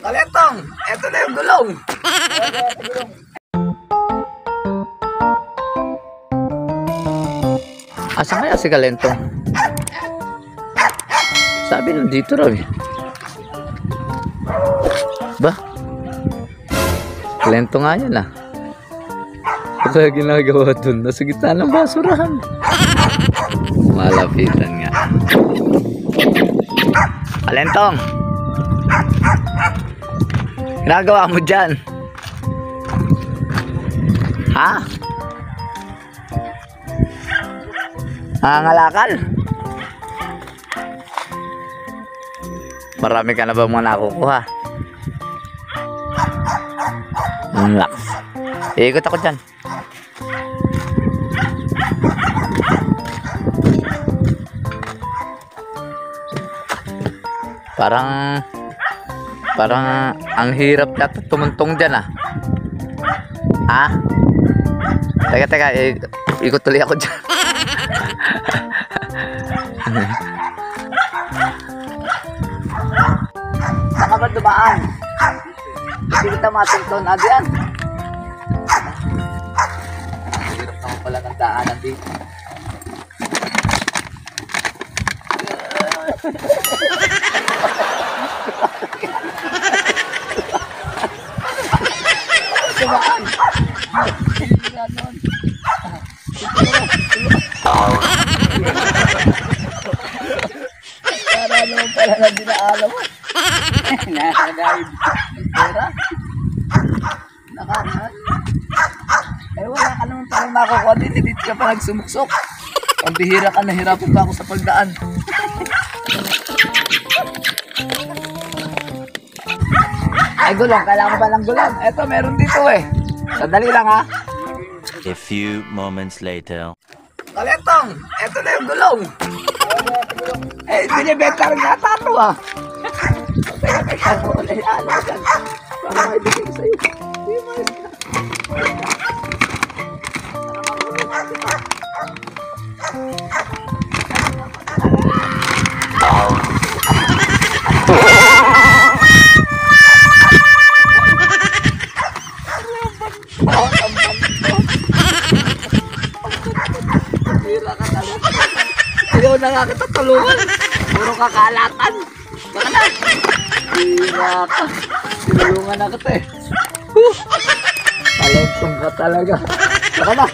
Kalentong, eto na yung gulong. Asa kaya si Kalentong? Sabi nandito raw eh. Ba? Kalentong nga yan ah. Ano kaya ginagawa dun? Nasa gitna ng basurahan. Malapitan nga. Kalentong! Ginagawa mo dyan? Ha? Nangangalakal? Marami ka na ba mga nakukuha? Relax. Iikot ako dyan. Parang ang hirap yata tumuntong dyan ah. Ha? Teka, ikot tuloy ako dyan. Saan ka ba dumaan? Hindi kita matunton na diyan. Hirap naman pala ng daanan dito. Dumaan. Para naman pala na dinaalam. Nakagayod. Pera. Nakahan. Eh wala ka naman parang nakukuha din. Hindi ka pa nagsumuksok. Ang bihira ka, nahirapan pa ako sa pagdaan. Ay gulong, kailangan pa lang gulong. Eto meron dito eh. Sandali lang ha. A few moments later. Kalentong, eto na yung gulong. Eh, binibenta rin yata ito ah. Teka, ano ko dyan? Para maibigay ko sa'yo. Ayaw na nga kita tulungan. Puro kakalatan. Baka na. Hira ka. Tinulungan na kita eh. Kalentong ka talaga. Baka na.